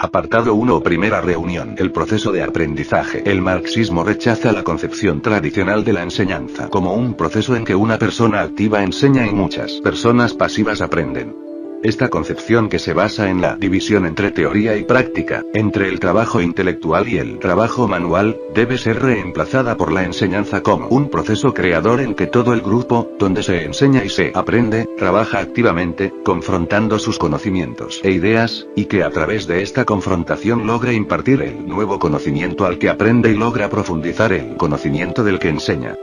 Apartado 1. Primera reunión. El proceso de aprendizaje. El marxismo rechaza la concepción tradicional de la enseñanza como un proceso en que una persona activa enseña y muchas personas pasivas aprenden. Esta concepción, que se basa en la división entre teoría y práctica, entre el trabajo intelectual y el trabajo manual, debe ser reemplazada por la enseñanza como un proceso creador en que todo el grupo, donde se enseña y se aprende, trabaja activamente, confrontando sus conocimientos e ideas, y que a través de esta confrontación logra impartir el nuevo conocimiento al que aprende y logra profundizar el conocimiento del que enseña.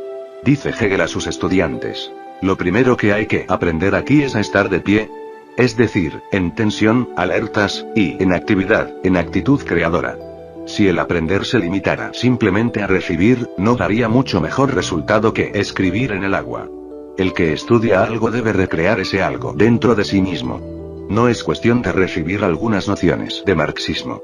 Dice Hegel a sus estudiantes: lo primero que hay que aprender aquí es a estar de pie. Es decir, en tensión, alertas, y en actividad, en actitud creadora. Si el aprender se limitara simplemente a recibir, no daría mucho mejor resultado que escribir en el agua. El que estudia algo debe recrear ese algo dentro de sí mismo. No es cuestión de recibir algunas nociones de marxismo.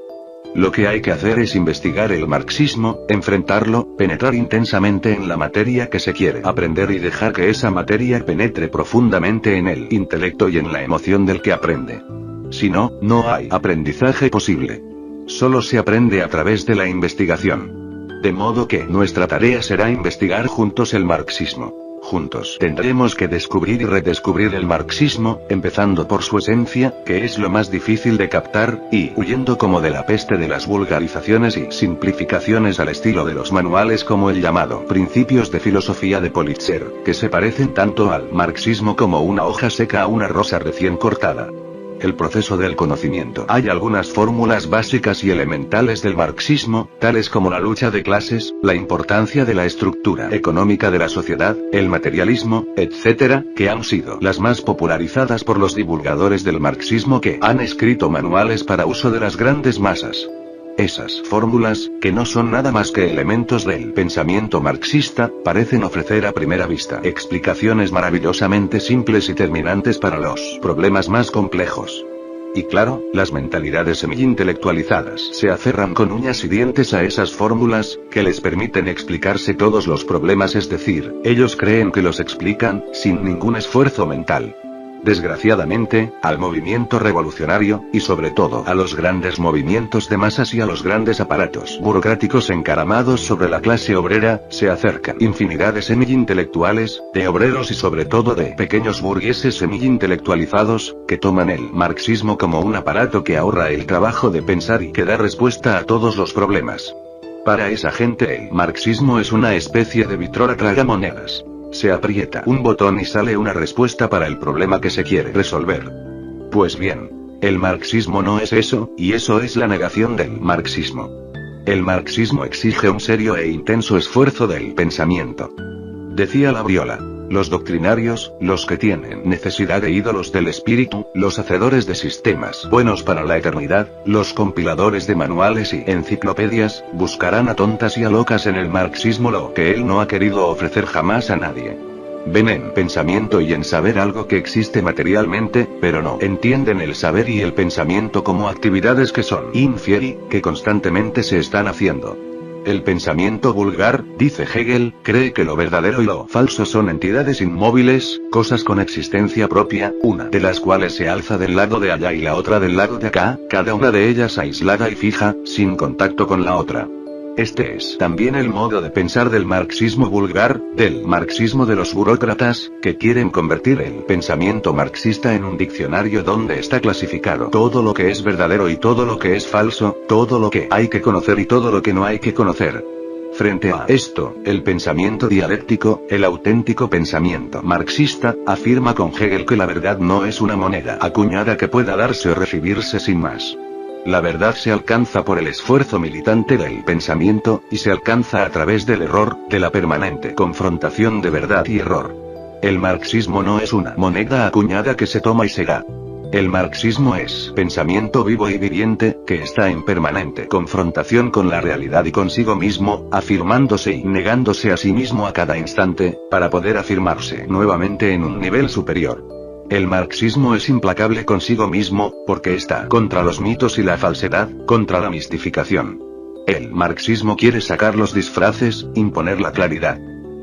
Lo que hay que hacer es investigar el marxismo, enfrentarlo, penetrar intensamente en la materia que se quiere aprender y dejar que esa materia penetre profundamente en el intelecto y en la emoción del que aprende. Si no, no hay aprendizaje posible. Solo se aprende a través de la investigación. De modo que nuestra tarea será investigar juntos el marxismo. Juntos tendremos que descubrir y redescubrir el marxismo, empezando por su esencia, que es lo más difícil de captar, y huyendo como de la peste de las vulgarizaciones y simplificaciones al estilo de los manuales como el llamado Principios de Filosofía de Politzer, que se parecen tanto al marxismo como una hoja seca a una rosa recién cortada. El proceso del conocimiento. Hay algunas fórmulas básicas y elementales del marxismo, tales como la lucha de clases, la importancia de la estructura económica de la sociedad, el materialismo, etc., que han sido las más popularizadas por los divulgadores del marxismo que han escrito manuales para uso de las grandes masas. Esas fórmulas, que no son nada más que elementos del pensamiento marxista, parecen ofrecer a primera vista explicaciones maravillosamente simples y terminantes para los problemas más complejos. Y claro, las mentalidades semi-intelectualizadas se aferran con uñas y dientes a esas fórmulas, que les permiten explicarse todos los problemas, es decir, ellos creen que los explican, sin ningún esfuerzo mental. Desgraciadamente, al movimiento revolucionario, y sobre todo a los grandes movimientos de masas y a los grandes aparatos burocráticos encaramados sobre la clase obrera, se acercan infinidad de semi-intelectuales, de obreros y sobre todo de pequeños burgueses semi-intelectualizados, que toman el marxismo como un aparato que ahorra el trabajo de pensar y que da respuesta a todos los problemas. Para esa gente el marxismo es una especie de vitrola tragamonedas. Se aprieta un botón y sale una respuesta para el problema que se quiere resolver. Pues bien, el marxismo no es eso, y eso es la negación del marxismo. El marxismo exige un serio e intenso esfuerzo del pensamiento. Decía Labriola: los doctrinarios, los que tienen necesidad de ídolos del espíritu, los hacedores de sistemas buenos para la eternidad, los compiladores de manuales y enciclopedias, buscarán a tontas y a locas en el marxismo lo que él no ha querido ofrecer jamás a nadie. Ven en pensamiento y en saber algo que existe materialmente, pero no entienden el saber y el pensamiento como actividades que son infieri, que constantemente se están haciendo. El pensamiento vulgar, dice Hegel, cree que lo verdadero y lo falso son entidades inmóviles, cosas con existencia propia, una de las cuales se alza del lado de allá y la otra del lado de acá, cada una de ellas aislada y fija, sin contacto con la otra. Este es también el modo de pensar del marxismo vulgar, del marxismo de los burócratas, que quieren convertir el pensamiento marxista en un diccionario donde está clasificado todo lo que es verdadero y todo lo que es falso, todo lo que hay que conocer y todo lo que no hay que conocer. Frente a esto, el pensamiento dialéctico, el auténtico pensamiento marxista, afirma con Hegel que la verdad no es una moneda acuñada que pueda darse o recibirse sin más. La verdad se alcanza por el esfuerzo militante del pensamiento, y se alcanza a través del error, de la permanente confrontación de verdad y error. El marxismo no es una moneda acuñada que se toma y se da. El marxismo es pensamiento vivo y viviente, que está en permanente confrontación con la realidad y consigo mismo, afirmándose y negándose a sí mismo a cada instante, para poder afirmarse nuevamente en un nivel superior. El marxismo es implacable consigo mismo, porque está contra los mitos y la falsedad, contra la mistificación. El marxismo quiere sacar los disfraces, imponer la claridad.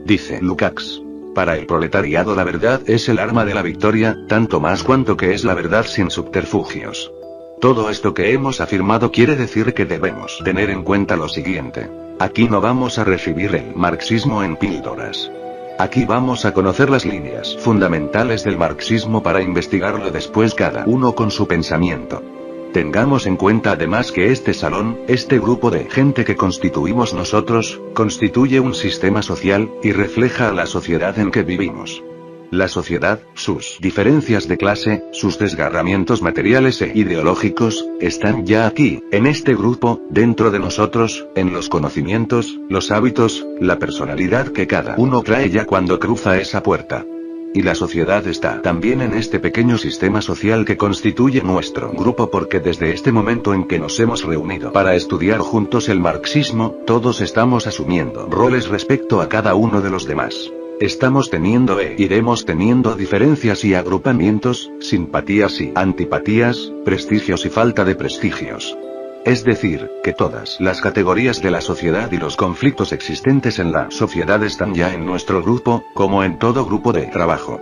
Dice Lukács: para el proletariado la verdad es el arma de la victoria, tanto más cuanto que es la verdad sin subterfugios. Todo esto que hemos afirmado quiere decir que debemos tener en cuenta lo siguiente. Aquí no vamos a recibir el marxismo en píldoras. Aquí vamos a conocer las líneas fundamentales del marxismo para investigarlo después cada uno con su pensamiento. Tengamos en cuenta además que este salón, este grupo de gente que constituimos nosotros, constituye un sistema social, y refleja a la sociedad en que vivimos. La sociedad, sus diferencias de clase, sus desgarramientos materiales e ideológicos, están ya aquí, en este grupo, dentro de nosotros, en los conocimientos, los hábitos, la personalidad que cada uno trae ya cuando cruza esa puerta. Y la sociedad está también en este pequeño sistema social que constituye nuestro grupo, porque desde este momento en que nos hemos reunido para estudiar juntos el marxismo, todos estamos asumiendo roles respecto a cada uno de los demás. Estamos teniendo e iremos teniendo diferencias y agrupamientos, simpatías y antipatías, prestigios y falta de prestigios. Es decir, que todas las categorías de la sociedad y los conflictos existentes en la sociedad están ya en nuestro grupo, como en todo grupo de trabajo.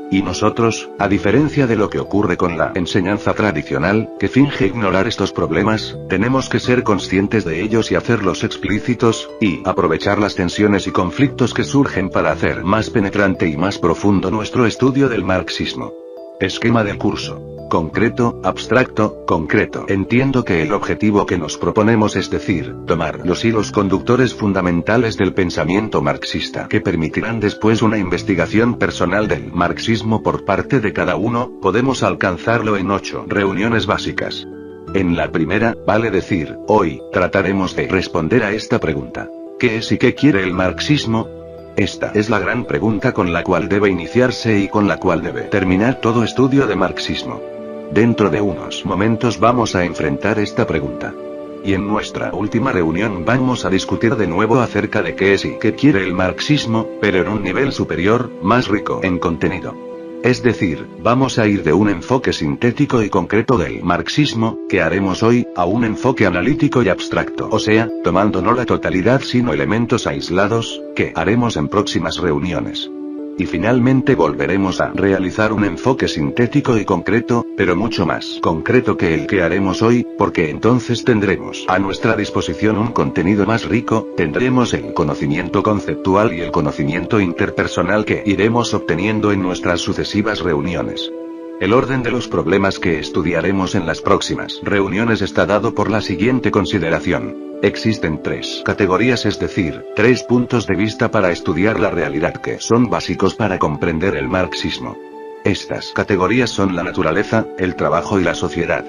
Y nosotros, a diferencia de lo que ocurre con la enseñanza tradicional, que finge ignorar estos problemas, tenemos que ser conscientes de ellos y hacerlos explícitos, y aprovechar las tensiones y conflictos que surgen para hacer más penetrante y más profundo nuestro estudio del marxismo. Esquema del curso. Concreto, abstracto, concreto. Entiendo que el objetivo que nos proponemos es decir, tomar los hilos conductores fundamentales del pensamiento marxista que permitirán después una investigación personal del marxismo por parte de cada uno. Podemos alcanzarlo en 8 reuniones básicas. En la primera, vale decir, hoy, trataremos de responder a esta pregunta. ¿Qué es y qué quiere el marxismo? Esta es la gran pregunta con la cual debe iniciarse y con la cual debe terminar todo estudio de marxismo. Dentro de unos momentos vamos a enfrentar esta pregunta. Y en nuestra última reunión vamos a discutir de nuevo acerca de qué es y qué quiere el marxismo, pero en un nivel superior, más rico en contenido. Es decir, vamos a ir de un enfoque sintético y concreto del marxismo, que haremos hoy, a un enfoque analítico y abstracto, o sea, tomando no la totalidad sino elementos aislados, que haremos en próximas reuniones. Y finalmente volveremos a realizar un enfoque sintético y concreto, pero mucho más concreto que el que haremos hoy, porque entonces tendremos a nuestra disposición un contenido más rico, tendremos el conocimiento conceptual y el conocimiento interpersonal que iremos obteniendo en nuestras sucesivas reuniones. El orden de los problemas que estudiaremos en las próximas reuniones está dado por la siguiente consideración. Existen 3 categorías, es decir, 3 puntos de vista para estudiar la realidad que son básicos para comprender el marxismo. Estas categorías son la naturaleza, el trabajo y la sociedad.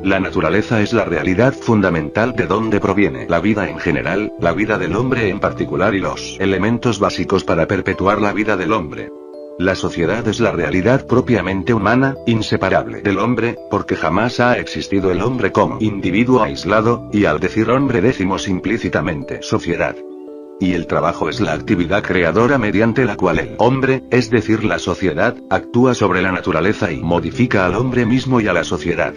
La naturaleza es la realidad fundamental de donde proviene la vida en general, la vida del hombre en particular y los elementos básicos para perpetuar la vida del hombre. La sociedad es la realidad propiamente humana, inseparable del hombre, porque jamás ha existido el hombre como individuo aislado, y al decir hombre decimos implícitamente sociedad. Y el trabajo es la actividad creadora mediante la cual el hombre, es decir la sociedad, actúa sobre la naturaleza y modifica al hombre mismo y a la sociedad.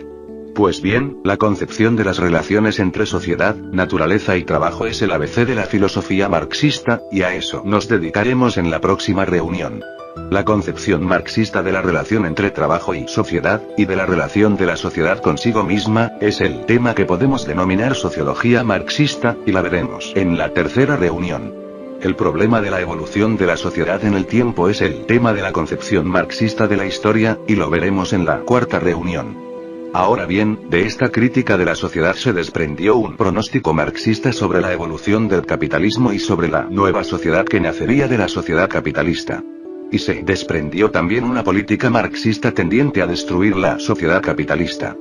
Pues bien, la concepción de las relaciones entre sociedad, naturaleza y trabajo es el ABC de la filosofía marxista, y a eso nos dedicaremos en la próxima reunión. La concepción marxista de la relación entre trabajo y sociedad, y de la relación de la sociedad consigo misma, es el tema que podemos denominar sociología marxista, y la veremos en la tercera reunión. El problema de la evolución de la sociedad en el tiempo es el tema de la concepción marxista de la historia, y lo veremos en la cuarta reunión. Ahora bien, de esta crítica de la sociedad se desprendió un pronóstico marxista sobre la evolución del capitalismo y sobre la nueva sociedad que nacería de la sociedad capitalista. Y se desprendió también una política marxista tendiente a destruir la sociedad capitalista.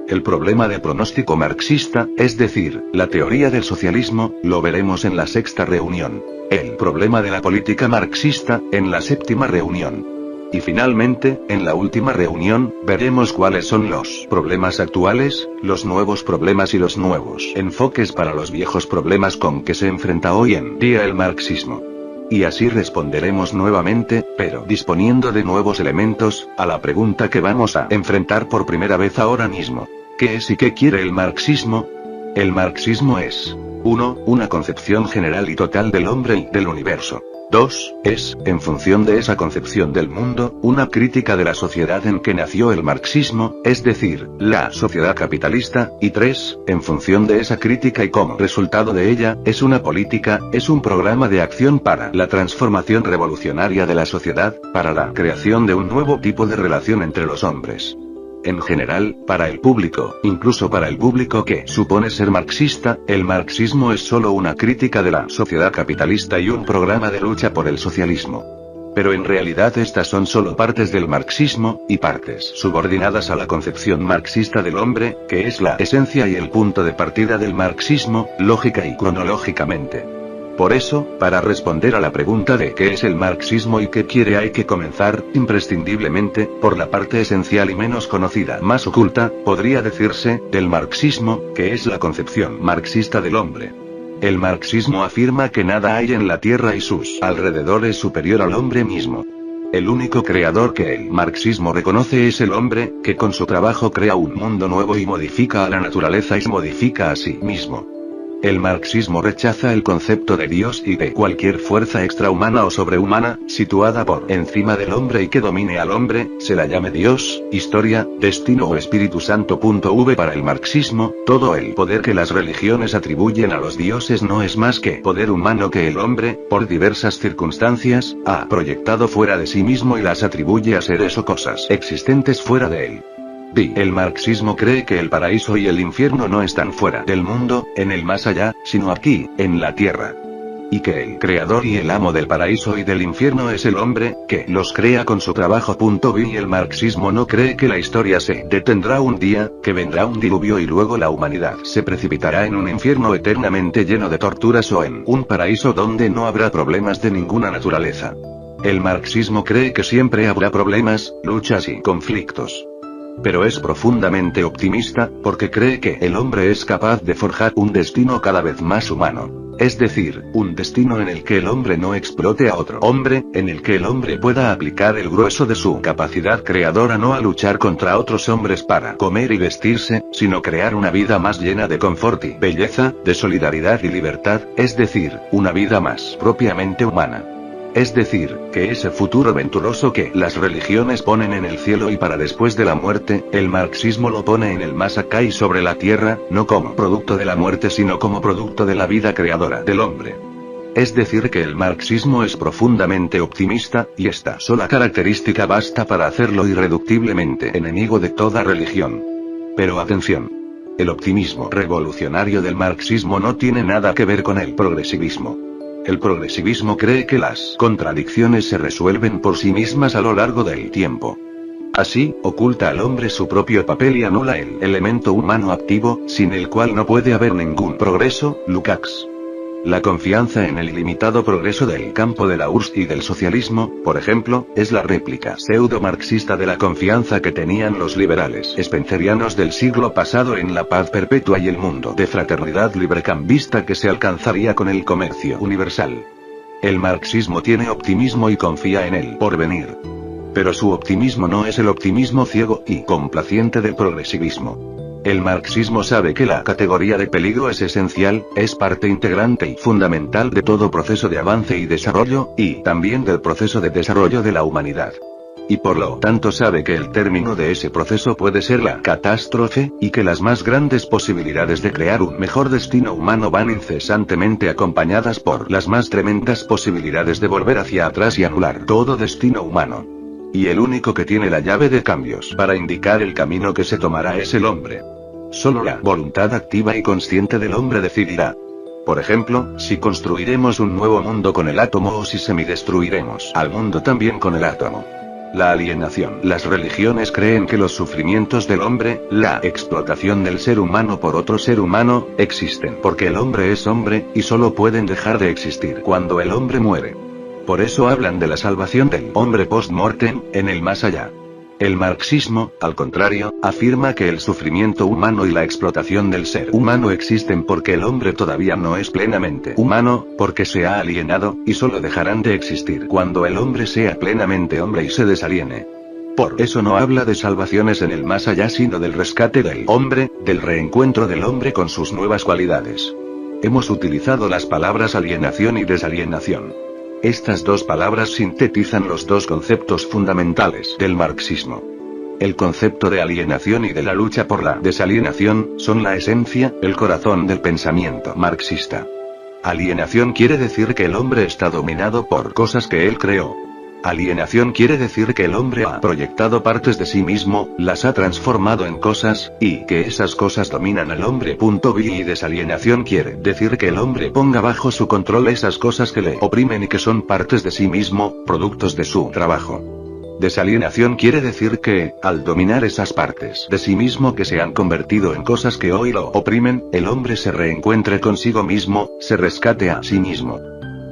El problema del pronóstico marxista, es decir, la teoría del socialismo, lo veremos en la sexta reunión. El problema de la política marxista, en la séptima reunión. Y finalmente, en la última reunión, veremos cuáles son los problemas actuales, los nuevos problemas y los nuevos enfoques para los viejos problemas con que se enfrenta hoy en día el marxismo. Y así responderemos nuevamente, pero disponiendo de nuevos elementos, a la pregunta que vamos a enfrentar por primera vez ahora mismo. ¿Qué es y qué quiere el marxismo? El marxismo es 1. Una concepción general y total del hombre y del universo. 2. Es, en función de esa concepción del mundo, una crítica de la sociedad en que nació el marxismo, es decir, la sociedad capitalista, y 3. En función de esa crítica y como resultado de ella, es una política, es un programa de acción para la transformación revolucionaria de la sociedad, para la creación de un nuevo tipo de relación entre los hombres. En general, para el público, incluso para el público que supone ser marxista, el marxismo es solo una crítica de la sociedad capitalista y un programa de lucha por el socialismo. Pero en realidad estas son solo partes del marxismo, y partes subordinadas a la concepción marxista del hombre, que es la esencia y el punto de partida del marxismo, lógica y cronológicamente. Por eso, para responder a la pregunta de qué es el marxismo y qué quiere hay que comenzar, imprescindiblemente, por la parte esencial y menos conocida, más oculta, podría decirse, del marxismo, que es la concepción marxista del hombre. El marxismo afirma que nada hay en la Tierra y sus alrededores superior al hombre mismo. El único creador que el marxismo reconoce es el hombre, que con su trabajo crea un mundo nuevo y modifica a la naturaleza y se modifica a sí mismo. El marxismo rechaza el concepto de Dios y de cualquier fuerza extrahumana o sobrehumana, situada por encima del hombre y que domine al hombre, se la llame Dios, historia, destino o Espíritu Santo. Para el marxismo, todo el poder que las religiones atribuyen a los dioses no es más que poder humano que el hombre, por diversas circunstancias, ha proyectado fuera de sí mismo y las atribuye a seres o cosas existentes fuera de él. El marxismo cree que el paraíso y el infierno no están fuera del mundo, en el más allá, sino aquí, en la tierra. Y que el creador y el amo del paraíso y del infierno es el hombre, que los crea con su trabajo. Y el marxismo no cree que la historia se detendrá un día, que vendrá un diluvio y luego la humanidad se precipitará en un infierno eternamente lleno de torturas o en un paraíso donde no habrá problemas de ninguna naturaleza. El marxismo cree que siempre habrá problemas, luchas y conflictos. Pero es profundamente optimista, porque cree que el hombre es capaz de forjar un destino cada vez más humano. Es decir, un destino en el que el hombre no explote a otro hombre, en el que el hombre pueda aplicar el grueso de su capacidad creadora no a luchar contra otros hombres para comer y vestirse, sino crear una vida más llena de confort y belleza, de solidaridad y libertad, es decir, una vida más propiamente humana. Es decir, que ese futuro venturoso que las religiones ponen en el cielo y para después de la muerte, el marxismo lo pone en el más acá y sobre la tierra, no como producto de la muerte sino como producto de la vida creadora del hombre. Es decir que el marxismo es profundamente optimista, y esta sola característica basta para hacerlo irreductiblemente enemigo de toda religión. Pero atención. El optimismo revolucionario del marxismo no tiene nada que ver con el progresivismo. El progresivismo cree que las contradicciones se resuelven por sí mismas a lo largo del tiempo. Así, oculta al hombre su propio papel y anula el elemento humano activo, sin el cual no puede haber ningún progreso. Lukács. La confianza en el ilimitado progreso del campo de la URSS y del socialismo, por ejemplo, es la réplica pseudo-marxista de la confianza que tenían los liberales spencerianos del siglo pasado en la paz perpetua y el mundo de fraternidad librecambista que se alcanzaría con el comercio universal. El marxismo tiene optimismo y confía en el porvenir. Pero su optimismo no es el optimismo ciego y complaciente del progresivismo. El marxismo sabe que la categoría de peligro es esencial, es parte integrante y fundamental de todo proceso de avance y desarrollo, y también del proceso de desarrollo de la humanidad. Y por lo tanto sabe que el término de ese proceso puede ser la catástrofe, y que las más grandes posibilidades de crear un mejor destino humano van incesantemente acompañadas por las más tremendas posibilidades de volver hacia atrás y anular todo destino humano. Y el único que tiene la llave de cambios para indicar el camino que se tomará es el hombre. Solo la voluntad activa y consciente del hombre decidirá. Por ejemplo, si construiremos un nuevo mundo con el átomo o si semidestruiremos al mundo también con el átomo. La alienación. Las religiones creen que los sufrimientos del hombre, la explotación del ser humano por otro ser humano, existen porque el hombre es hombre, y solo pueden dejar de existir cuando el hombre muere. Por eso hablan de la salvación del hombre post-mortem, en el más allá. El marxismo, al contrario, afirma que el sufrimiento humano y la explotación del ser humano existen porque el hombre todavía no es plenamente humano, porque se ha alienado, y solo dejarán de existir cuando el hombre sea plenamente hombre y se desaliene. Por eso no habla de salvaciones en el más allá sino del rescate del hombre, del reencuentro del hombre con sus nuevas cualidades. Hemos utilizado las palabras alienación y desalienación. Estas dos palabras sintetizan los dos conceptos fundamentales del marxismo. El concepto de alienación y de la lucha por la desalienación son la esencia, el corazón del pensamiento marxista. Alienación quiere decir que el hombre está dominado por cosas que él creó. Alienación quiere decir que el hombre ha proyectado partes de sí mismo, las ha transformado en cosas, y que esas cosas dominan al hombre. Y desalienación quiere decir que el hombre ponga bajo su control esas cosas que le oprimen y que son partes de sí mismo, productos de su trabajo. Desalienación quiere decir que, al dominar esas partes de sí mismo que se han convertido en cosas que hoy lo oprimen, el hombre se reencuentre consigo mismo, se rescate a sí mismo.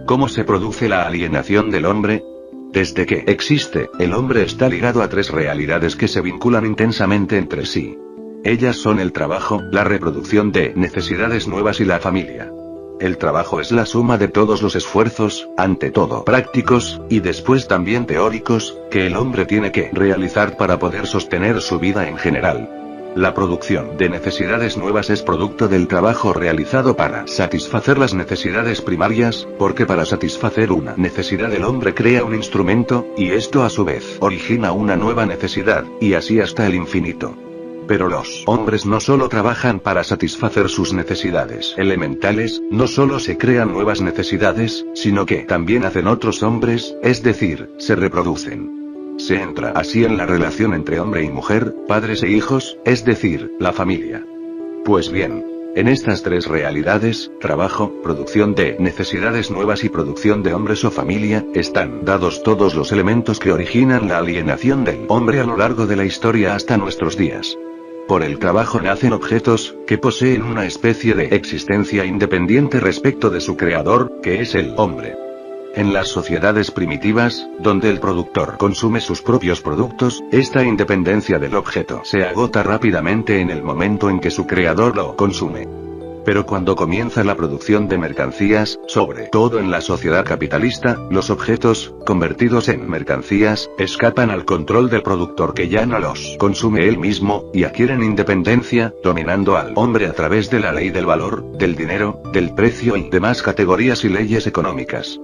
¿Cómo se produce la alienación del hombre? Desde que existe, el hombre está ligado a tres realidades que se vinculan intensamente entre sí. Ellas son el trabajo, la reproducción de necesidades nuevas y la familia. El trabajo es la suma de todos los esfuerzos, ante todo prácticos, y después también teóricos, que el hombre tiene que realizar para poder sostener su vida en general. La producción de necesidades nuevas es producto del trabajo realizado para satisfacer las necesidades primarias, porque para satisfacer una necesidad el hombre crea un instrumento, y esto a su vez origina una nueva necesidad, y así hasta el infinito. Pero los hombres no solo trabajan para satisfacer sus necesidades elementales, no solo se crean nuevas necesidades, sino que también hacen otros hombres, es decir, se reproducen. Se entra así en la relación entre hombre y mujer, padres e hijos, es decir, la familia. Pues bien, en estas tres realidades, trabajo, producción de necesidades nuevas y producción de hombres o familia, están dados todos los elementos que originan la alienación del hombre a lo largo de la historia hasta nuestros días. Por el trabajo nacen objetos, que poseen una especie de existencia independiente respecto de su creador, que es el hombre. En las sociedades primitivas, donde el productor consume sus propios productos, esta independencia del objeto se agota rápidamente en el momento en que su creador lo consume. Pero cuando comienza la producción de mercancías, sobre todo en la sociedad capitalista, los objetos, convertidos en mercancías, escapan al control del productor que ya no los consume él mismo, y adquieren independencia, dominando al hombre a través de la ley del valor, del dinero, del precio y demás categorías y leyes económicas.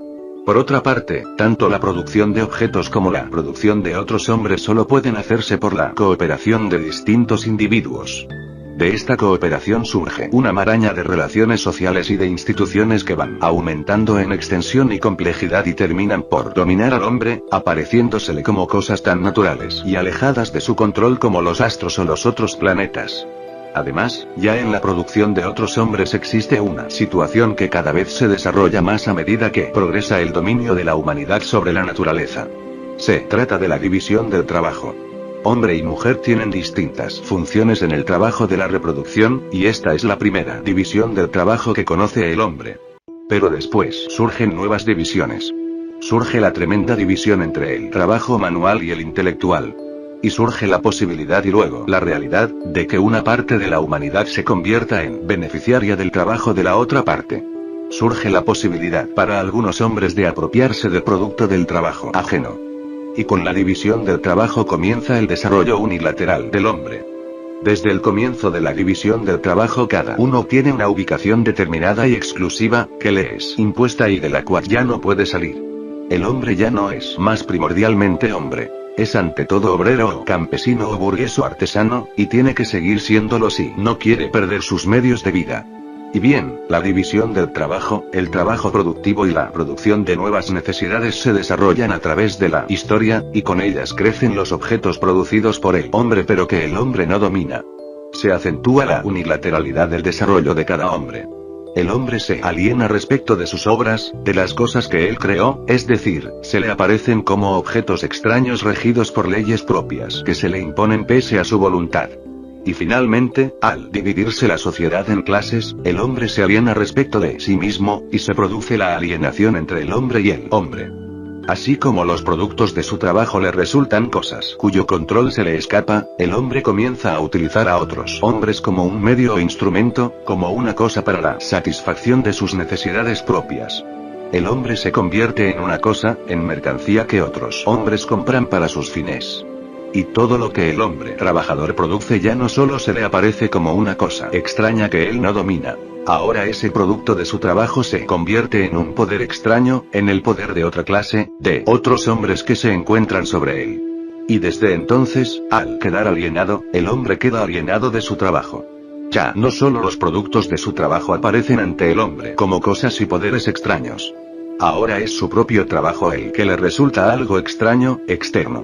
Por otra parte, tanto la producción de objetos como la producción de otros hombres solo pueden hacerse por la cooperación de distintos individuos. De esta cooperación surge una maraña de relaciones sociales y de instituciones que van aumentando en extensión y complejidad y terminan por dominar al hombre, apareciéndosele como cosas tan naturales y alejadas de su control como los astros o los otros planetas. Además, ya en la producción de otros hombres existe una situación que cada vez se desarrolla más a medida que progresa el dominio de la humanidad sobre la naturaleza. Se trata de la división del trabajo. Hombre y mujer tienen distintas funciones en el trabajo de la reproducción, y esta es la primera división del trabajo que conoce el hombre. Pero después surgen nuevas divisiones. Surge la tremenda división entre el trabajo manual y el intelectual. Y surge la posibilidad y luego la realidad, de que una parte de la humanidad se convierta en beneficiaria del trabajo de la otra parte. Surge la posibilidad para algunos hombres de apropiarse del producto del trabajo ajeno. Y con la división del trabajo comienza el desarrollo unilateral del hombre. Desde el comienzo de la división del trabajo cada uno tiene una ubicación determinada y exclusiva, que le es impuesta y de la cual ya no puede salir. El hombre ya no es más primordialmente hombre. Es ante todo obrero o campesino o burgués o artesano, y tiene que seguir siéndolo si no quiere perder sus medios de vida. Y bien, la división del trabajo, el trabajo productivo y la producción de nuevas necesidades se desarrollan a través de la historia, y con ellas crecen los objetos producidos por el hombre pero que el hombre no domina. Se acentúa la unilateralidad del desarrollo de cada hombre. El hombre se aliena respecto de sus obras, de las cosas que él creó, es decir, se le aparecen como objetos extraños regidos por leyes propias que se le imponen pese a su voluntad. Y finalmente, al dividirse la sociedad en clases, el hombre se aliena respecto de sí mismo, y se produce la alienación entre el hombre y el hombre. Así como los productos de su trabajo le resultan cosas cuyo control se le escapa, el hombre comienza a utilizar a otros hombres como un medio o instrumento, como una cosa para la satisfacción de sus necesidades propias. El hombre se convierte en una cosa, en mercancía que otros hombres compran para sus fines. Y todo lo que el hombre trabajador produce ya no solo se le aparece como una cosa extraña que él no domina. Ahora ese producto de su trabajo se convierte en un poder extraño, en el poder de otra clase, de otros hombres que se encuentran sobre él. Y desde entonces, al quedar alienado, el hombre queda alienado de su trabajo. Ya no solo los productos de su trabajo aparecen ante el hombre como cosas y poderes extraños. Ahora es su propio trabajo el que le resulta algo extraño, externo.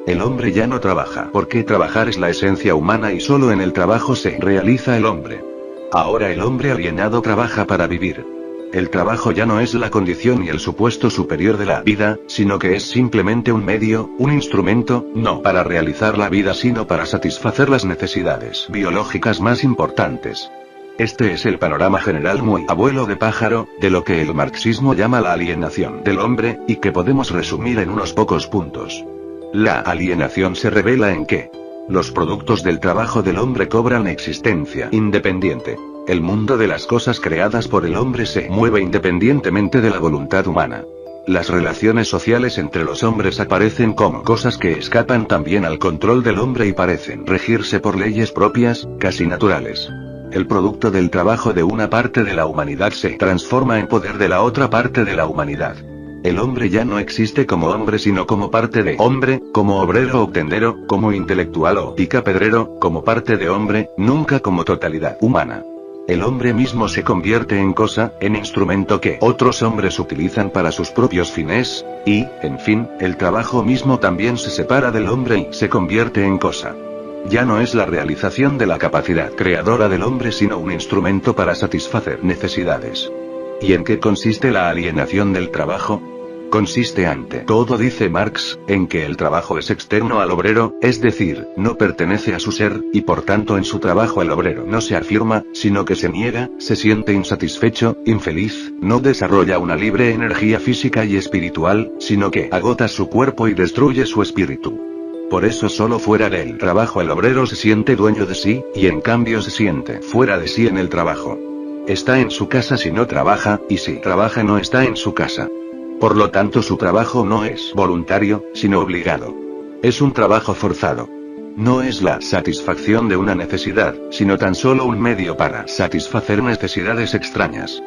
El hombre ya no trabaja porque trabajar es la esencia humana y solo en el trabajo se realiza el hombre. Ahora el hombre alienado trabaja para vivir. El trabajo ya no es la condición y el supuesto superior de la vida, sino que es simplemente un medio, un instrumento, no para realizar la vida sino para satisfacer las necesidades biológicas más importantes. Este es el panorama general muy abuelo de pájaro, de lo que el marxismo llama la alienación del hombre, y que podemos resumir en unos pocos puntos. La alienación se revela en que los productos del trabajo del hombre cobran existencia independiente. El mundo de las cosas creadas por el hombre se mueve independientemente de la voluntad humana. Las relaciones sociales entre los hombres aparecen como cosas que escapan también al control del hombre y parecen regirse por leyes propias, casi naturales. El producto del trabajo de una parte de la humanidad se transforma en poder de la otra parte de la humanidad. El hombre ya no existe como hombre sino como parte de hombre, como obrero o tendero, como intelectual o picapedrero, como parte de hombre, nunca como totalidad humana. El hombre mismo se convierte en cosa, en instrumento que otros hombres utilizan para sus propios fines, y, en fin, el trabajo mismo también se separa del hombre y se convierte en cosa. Ya no es la realización de la capacidad creadora del hombre sino un instrumento para satisfacer necesidades. ¿Y en qué consiste la alienación del trabajo? Consiste ante todo, dice Marx, en que el trabajo es externo al obrero, es decir, no pertenece a su ser, y por tanto en su trabajo el obrero no se afirma, sino que se niega, se siente insatisfecho, infeliz, no desarrolla una libre energía física y espiritual, sino que agota su cuerpo y destruye su espíritu. Por eso solo fuera del trabajo el obrero se siente dueño de sí, y en cambio se siente fuera de sí en el trabajo. Está en su casa si no trabaja, y si trabaja no está en su casa. Por lo tanto su trabajo no es voluntario, sino obligado. Es un trabajo forzado. No es la satisfacción de una necesidad, sino tan solo un medio para satisfacer necesidades extrañas.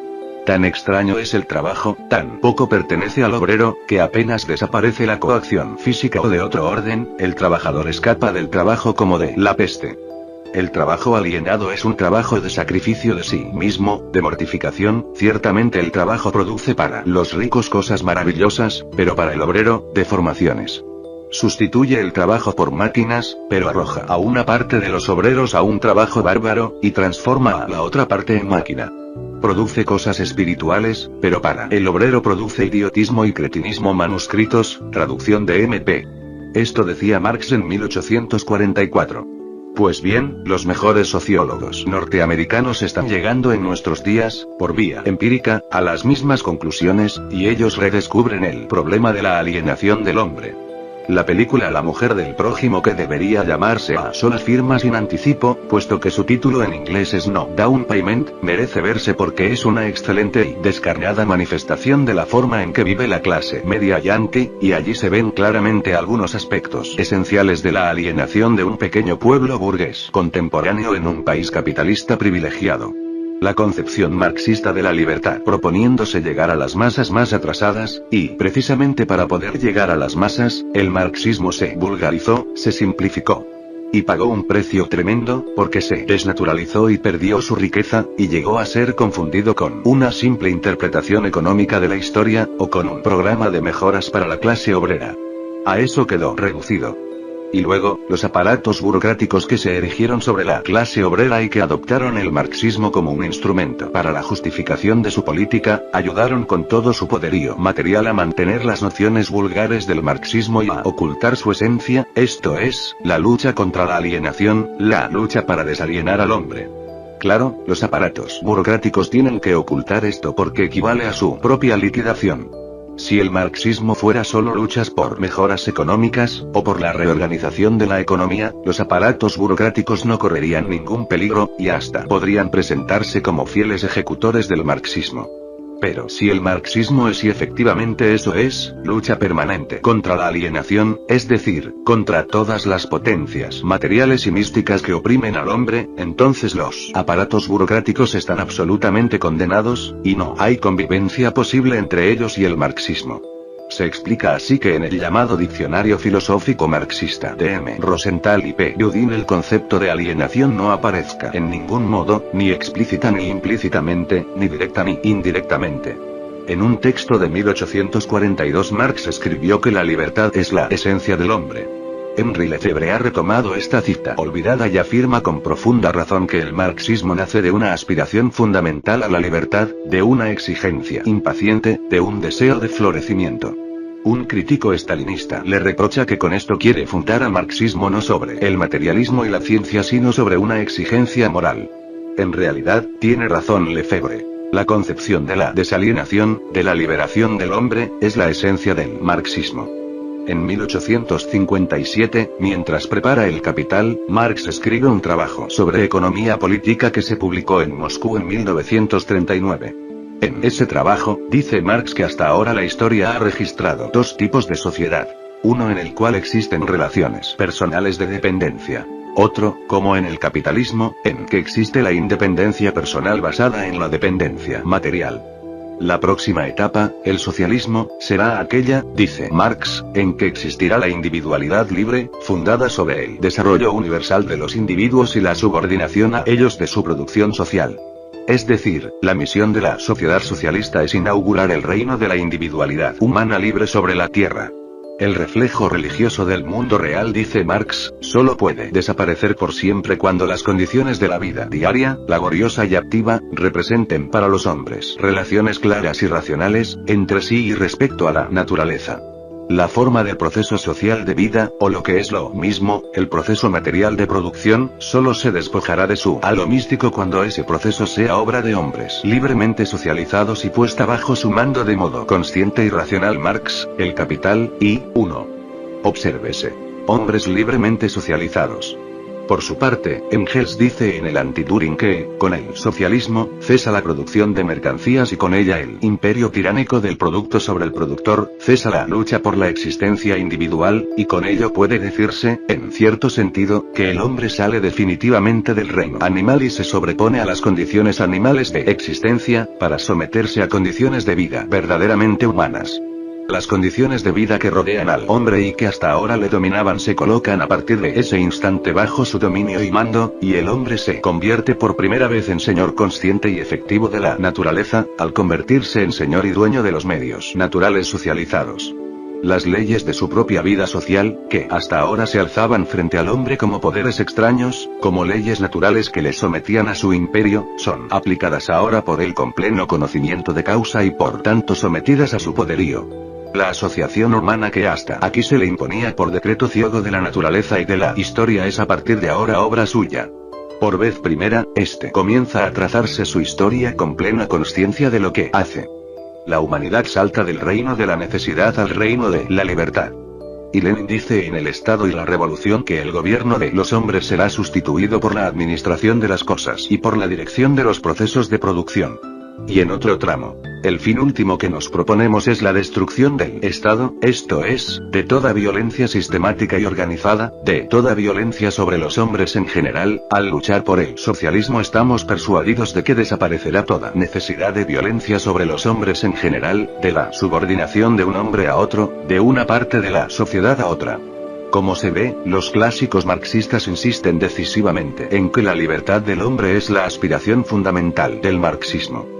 Tan extraño es el trabajo, tan poco pertenece al obrero, que apenas desaparece la coacción física o de otro orden, el trabajador escapa del trabajo como de la peste. El trabajo alienado es un trabajo de sacrificio de sí mismo, de mortificación. Ciertamente el trabajo produce para los ricos cosas maravillosas, pero para el obrero, deformaciones. Sustituye el trabajo por máquinas, pero arroja a una parte de los obreros a un trabajo bárbaro, y transforma a la otra parte en máquina. Produce cosas espirituales, pero para el obrero produce idiotismo y cretinismo. Manuscritos, traducción de M.P. Esto decía Marx en 1844. Pues bien, los mejores sociólogos norteamericanos están llegando en nuestros días, por vía empírica, a las mismas conclusiones, y ellos redescubren el problema de la alienación del hombre. La película La mujer del prójimo, que debería llamarse A solas firmas sin anticipo, puesto que su título en inglés es No Down Payment, merece verse porque es una excelente y descarnada manifestación de la forma en que vive la clase media yankee, y allí se ven claramente algunos aspectos esenciales de la alienación de un pequeño pueblo burgués contemporáneo en un país capitalista privilegiado. La concepción marxista de la libertad, proponiéndose llegar a las masas más atrasadas, y precisamente para poder llegar a las masas, el marxismo se vulgarizó, se simplificó. Y pagó un precio tremendo, porque se desnaturalizó y perdió su riqueza, y llegó a ser confundido con una simple interpretación económica de la historia, o con un programa de mejoras para la clase obrera. A eso quedó reducido. Y luego, los aparatos burocráticos que se erigieron sobre la clase obrera y que adoptaron el marxismo como un instrumento para la justificación de su política, ayudaron con todo su poderío material a mantener las nociones vulgares del marxismo y a ocultar su esencia, esto es, la lucha contra la alienación, la lucha para desalienar al hombre. Claro, los aparatos burocráticos tienen que ocultar esto porque equivale a su propia liquidación. Si el marxismo fuera solo luchas por mejoras económicas, o por la reorganización de la economía, los aparatos burocráticos no correrían ningún peligro, y hasta podrían presentarse como fieles ejecutores del marxismo. Pero si el marxismo es y efectivamente eso es, lucha permanente contra la alienación, es decir, contra todas las potencias materiales y místicas que oprimen al hombre, entonces los aparatos burocráticos están absolutamente condenados, y no hay convivencia posible entre ellos y el marxismo. Se explica así que en el llamado Diccionario Filosófico Marxista de M. Rosenthal y P. Judin el concepto de alienación no aparezca en ningún modo, ni explícita ni implícitamente, ni directa ni indirectamente. En un texto de 1842 Marx escribió que la libertad es la esencia del hombre. Henry Lefebvre ha retomado esta cita olvidada y afirma con profunda razón que el marxismo nace de una aspiración fundamental a la libertad, de una exigencia impaciente, de un deseo de florecimiento. Un crítico estalinista le reprocha que con esto quiere fundar al marxismo no sobre el materialismo y la ciencia sino sobre una exigencia moral. En realidad, tiene razón Lefebvre. La concepción de la desalienación, de la liberación del hombre, es la esencia del marxismo. En 1857, mientras prepara El Capital, Marx escribe un trabajo sobre economía política que se publicó en Moscú en 1939. En ese trabajo, dice Marx que hasta ahora la historia ha registrado dos tipos de sociedad. Uno en el cual existen relaciones personales de dependencia. Otro, como en el capitalismo, en que existe la independencia personal basada en la dependencia material. La próxima etapa, el socialismo, será aquella, dice Marx, en que existirá la individualidad libre, fundada sobre el desarrollo universal de los individuos y la subordinación a ellos de su producción social. Es decir, la misión de la sociedad socialista es inaugurar el reino de la individualidad humana libre sobre la tierra. El reflejo religioso del mundo real, dice Marx, solo puede desaparecer por siempre cuando las condiciones de la vida diaria, laboriosa y activa, representen para los hombres relaciones claras y racionales, entre sí y respecto a la naturaleza. La forma del proceso social de vida, o lo que es lo mismo, el proceso material de producción, solo se despojará de su halo místico cuando ese proceso sea obra de hombres libremente socializados y puesta bajo su mando de modo consciente y racional. Marx, El Capital, y 1. Obsérvese. Hombres libremente socializados. Por su parte, Engels dice en el Anti-Düring que, con el socialismo, cesa la producción de mercancías y con ella el imperio tiránico del producto sobre el productor, cesa la lucha por la existencia individual, y con ello puede decirse, en cierto sentido, que el hombre sale definitivamente del reino animal y se sobrepone a las condiciones animales de existencia, para someterse a condiciones de vida verdaderamente humanas. Las condiciones de vida que rodean al hombre y que hasta ahora le dominaban se colocan a partir de ese instante bajo su dominio y mando, y el hombre se convierte por primera vez en señor consciente y efectivo de la naturaleza, al convertirse en señor y dueño de los medios naturales socializados. Las leyes de su propia vida social, que hasta ahora se alzaban frente al hombre como poderes extraños, como leyes naturales que le sometían a su imperio, son aplicadas ahora por él con pleno conocimiento de causa y por tanto sometidas a su poderío. La asociación humana que hasta aquí se le imponía por decreto ciego de la naturaleza y de la historia es a partir de ahora obra suya. Por vez primera, comienza a trazarse su historia con plena consciencia de lo que hace. La humanidad salta del reino de la necesidad al reino de la libertad. Y Lenin dice en El Estado y la Revolución que el gobierno de los hombres será sustituido por la administración de las cosas y por la dirección de los procesos de producción. Y en otro tramo, el fin último que nos proponemos es la destrucción del Estado, esto es, de toda violencia sistemática y organizada, de toda violencia sobre los hombres en general. Al luchar por el socialismo estamos persuadidos de que desaparecerá toda necesidad de violencia sobre los hombres en general, de la subordinación de un hombre a otro, de una parte de la sociedad a otra. Como se ve, los clásicos marxistas insisten decisivamente en que la libertad del hombre es la aspiración fundamental del marxismo.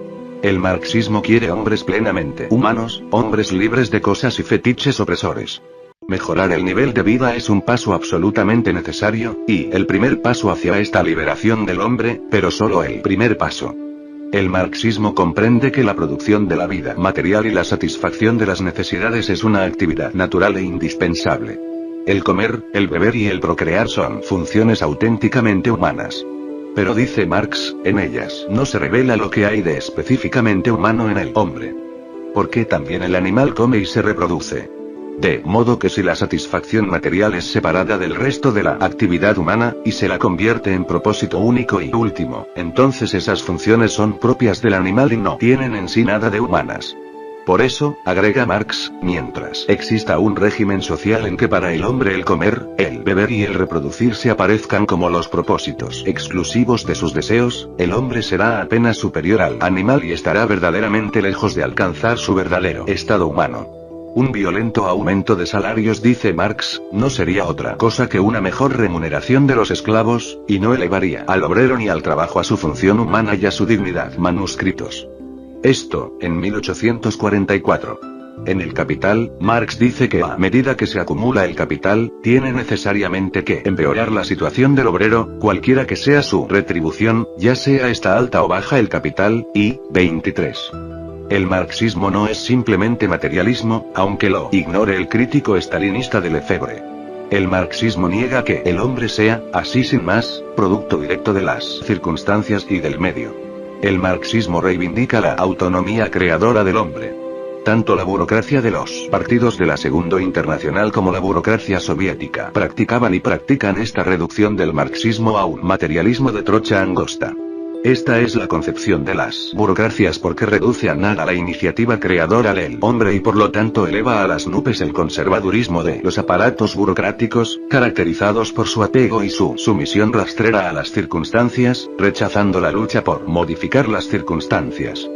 El marxismo quiere hombres plenamente humanos, hombres libres de cosas y fetiches opresores. Mejorar el nivel de vida es un paso absolutamente necesario, y el primer paso hacia esta liberación del hombre, pero solo el primer paso. El marxismo comprende que la producción de la vida material y la satisfacción de las necesidades es una actividad natural e indispensable. El comer, el beber y el procrear son funciones auténticamente humanas. Pero dice Marx, en ellas no se revela lo que hay de específicamente humano en el hombre. Porque también el animal come y se reproduce. De modo que si la satisfacción material es separada del resto de la actividad humana, y se la convierte en propósito único y último, entonces esas funciones son propias del animal y no tienen en sí nada de humanas. Por eso, agrega Marx, mientras exista un régimen social en que para el hombre el comer, el beber y el reproducirse aparezcan como los propósitos exclusivos de sus deseos, el hombre será apenas superior al animal y estará verdaderamente lejos de alcanzar su verdadero estado humano. Un violento aumento de salarios, dice Marx, no sería otra cosa que una mejor remuneración de los esclavos, y no elevaría al obrero ni al trabajo a su función humana y a su dignidad. Manuscritos. Esto, en 1844. En El Capital, Marx dice que a medida que se acumula el capital, tiene necesariamente que empeorar la situación del obrero, cualquiera que sea su retribución, ya sea esta alta o baja el capital, y, 23. El marxismo no es simplemente materialismo, aunque lo ignore el crítico estalinista de Lefebvre. El marxismo niega que el hombre sea, así sin más, producto directo de las circunstancias y del medio. El marxismo reivindica la autonomía creadora del hombre. Tanto la burocracia de los partidos de la Segunda Internacional como la burocracia soviética practicaban y practican esta reducción del marxismo a un materialismo de trocha angosta. Esta es la concepción de las burocracias porque reduce a nada la iniciativa creadora del hombre y por lo tanto eleva a las nubes el conservadurismo de los aparatos burocráticos, caracterizados por su apego y su sumisión rastrera a las circunstancias, rechazando la lucha por modificar las circunstancias.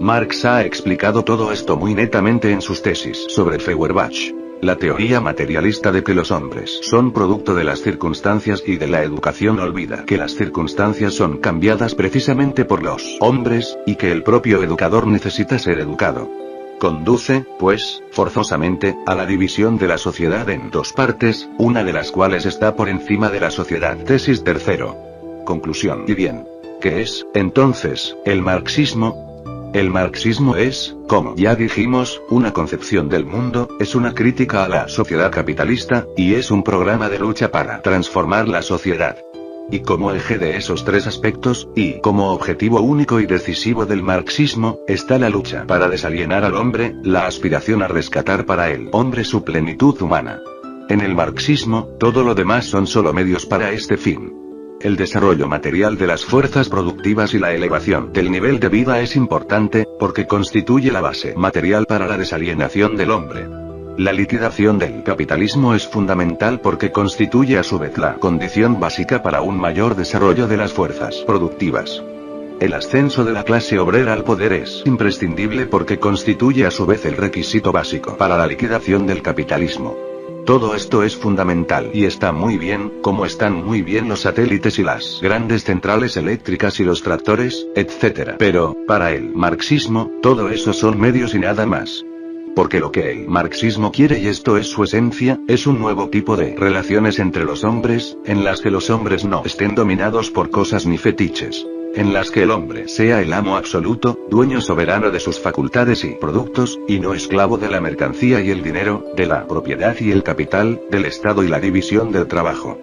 Marx ha explicado todo esto muy netamente en sus tesis sobre Feuerbach. La teoría materialista de que los hombres son producto de las circunstancias y de la educación olvida que las circunstancias son cambiadas precisamente por los hombres, y que el propio educador necesita ser educado. Conduce, pues, forzosamente, a la división de la sociedad en dos partes, una de las cuales está por encima de la sociedad. Tesis tercero. Conclusión. Y bien, ¿qué es, entonces, el marxismo? El marxismo es, como ya dijimos, una concepción del mundo, es una crítica a la sociedad capitalista, y es un programa de lucha para transformar la sociedad. Y como eje de esos tres aspectos, y como objetivo único y decisivo del marxismo, está la lucha para desalienar al hombre, la aspiración a rescatar para el hombre su plenitud humana. En el marxismo, todo lo demás son solo medios para este fin. El desarrollo material de las fuerzas productivas y la elevación del nivel de vida es importante, porque constituye la base material para la desalienación del hombre. La liquidación del capitalismo es fundamental porque constituye a su vez la condición básica para un mayor desarrollo de las fuerzas productivas. El ascenso de la clase obrera al poder es imprescindible porque constituye a su vez el requisito básico para la liquidación del capitalismo. Todo esto es fundamental y está muy bien, como están muy bien los satélites y las grandes centrales eléctricas y los tractores, etc. Pero, para el marxismo, todo eso son medios y nada más. Porque lo que el marxismo quiere, y esto es su esencia, es un nuevo tipo de relaciones entre los hombres, en las que los hombres no estén dominados por cosas ni fetiches. En las que el hombre sea el amo absoluto, dueño soberano de sus facultades y productos, y no esclavo de la mercancía y el dinero, de la propiedad y el capital, del Estado y la división del trabajo.